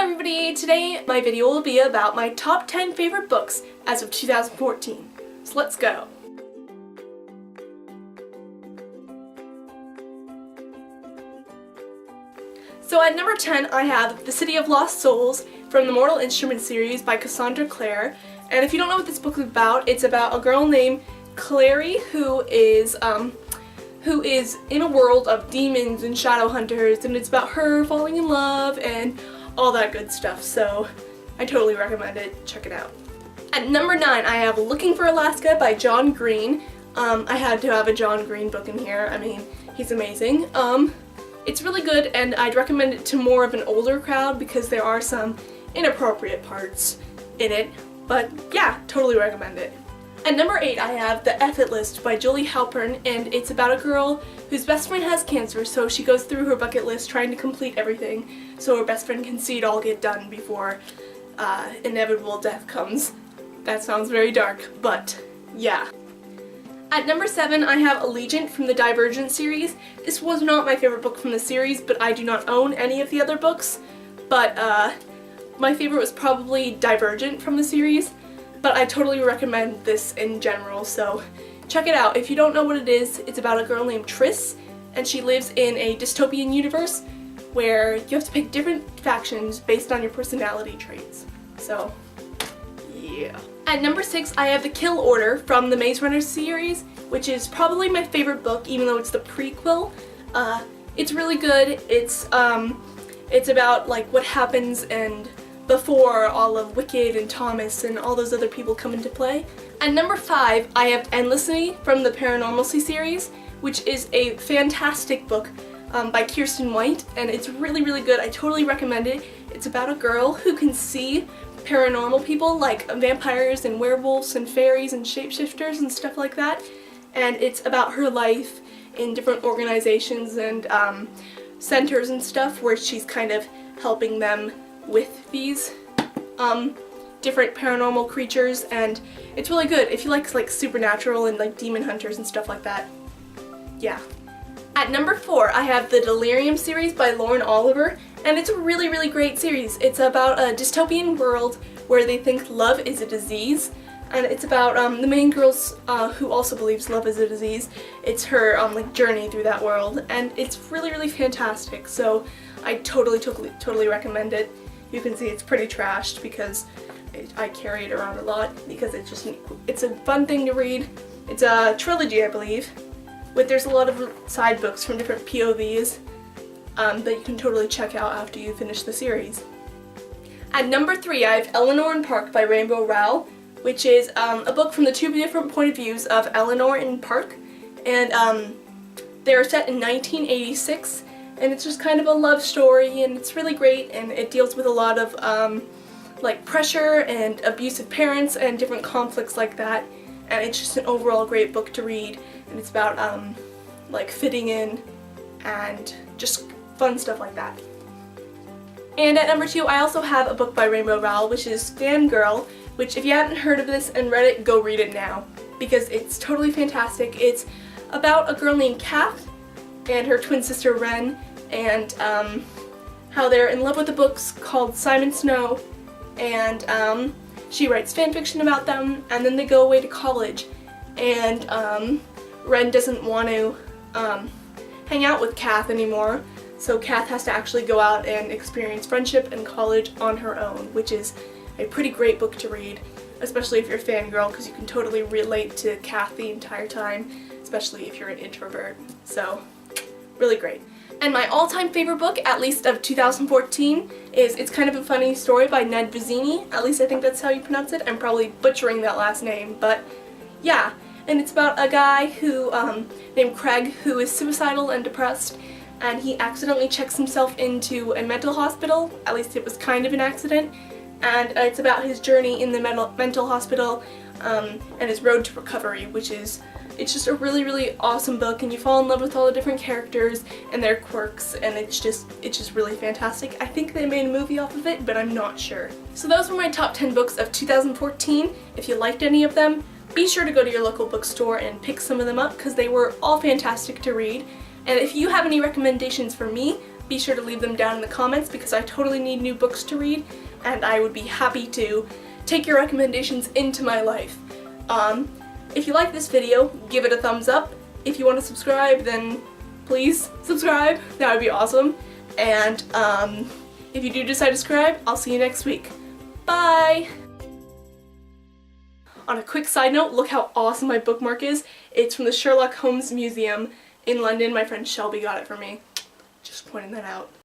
everybody! Today my video will be about my top 10 favorite books as of 2014. So let's go! So at number 10 I have The City of Lost Souls from the Mortal Instruments series by Cassandra Clare. And if you don't know what this book is about, it's about a girl named Clare who is in a world of demons and shadow hunters, and it's about her falling in love and all that good stuff, so I totally recommend it. Check it out. At number 9 I have Looking for Alaska by John Green. I had to have a John Green book in here. I mean, he's amazing. It's really good and I'd recommend it to more of an older crowd because there are some inappropriate parts in it, but yeah, totally recommend it. At number 8 I have The F-It List by Julie Halpern, and it's about a girl whose best friend has cancer, so she goes through her bucket list trying to complete everything so her best friend can see it all get done before inevitable death comes. That sounds very dark, but yeah. At number 7 I have Allegiant from the Divergent series. This was not my favorite book from the series, but I do not own any of the other books, but my favorite was probably Divergent from the series. But I totally recommend this in general, so check it out. If you don't know what it is, it's about a girl named Triss, and she lives in a dystopian universe where you have to pick different factions based on your personality traits. So, yeah. At number 6, I have The Kill Order from the Maze Runner series, which is probably my favorite book, even though it's the prequel. It's really good. It's about like what happens and before all of Wicked and Thomas and all those other people come into play. At number 5, I have Endlessly from the Paranormalcy series, which is a fantastic book by Kiersten White, and it's really, really good. I totally recommend it. It's about a girl who can see paranormal people like vampires and werewolves and fairies and shapeshifters and stuff like that, and it's about her life in different organizations and centers and stuff where she's kind of helping them with these different paranormal creatures, and it's really good if you like supernatural and like demon hunters and stuff like that. Yeah. At number 4 I have the Delirium series by Lauren Oliver, and it's a really, really great series. It's about a dystopian world where they think love is a disease, and it's about the main girl who also believes love is a disease. It's her like journey through that world, and it's really, really fantastic, so I totally recommend it. You can see it's pretty trashed because I carry it around a lot because it's a fun thing to read. It's a trilogy, I believe, but there's a lot of side books from different POVs that you can totally check out after you finish the series. At number 3 I have Eleanor and Park by Rainbow Rowell, which is a book from the two different point of views of Eleanor and Park, and they're set in 1986. And it's just kind of a love story, and it's really great, and it deals with a lot of like pressure and abusive parents and different conflicts like that, and it's just an overall great book to read, and it's about like fitting in and just fun stuff like that. And at number 2 I also have a book by Rainbow Rowell, which is Fangirl, which if you haven't heard of this and read it, go read it now because it's totally fantastic. It's about a girl named Kath and her twin sister Ren, and how they're in love with the books called Simon Snow, and she writes fanfiction about them, and then they go away to college, and Ren doesn't want to hang out with Kath anymore, so Kath has to actually go out and experience friendship and college on her own, which is a pretty great book to read, especially if you're a fangirl, because you can totally relate to Kath the entire time, especially if you're an introvert. So really great. And my all-time favorite book, at least of 2014, is It's Kind of a Funny Story by Ned Vizzini. At least I think that's how you pronounce it. I'm probably butchering that last name, but yeah. And it's about a guy who, named Craig, who is suicidal and depressed, and he accidentally checks himself into a mental hospital. At least it was kind of an accident. And it's about his journey in the mental hospital and his road to recovery, which is it's just a really, really awesome book, and you fall in love with all the different characters and their quirks, and it's just really fantastic. I think they made a movie off of it, but I'm not sure. So those were my top 10 books of 2014. If you liked any of them, be sure to go to your local bookstore and pick some of them up because they were all fantastic to read. And if you have any recommendations for me, be sure to leave them down in the comments because I totally need new books to read and I would be happy to take your recommendations into my life. If you like this video, give it a thumbs up. If you want to subscribe, then please subscribe. That would be awesome. And if you do decide to subscribe, I'll see you next week. Bye! On a quick side note, look how awesome my bookmark is. It's from the Sherlock Holmes Museum in London. My friend Shelby got it for me. Just pointing that out.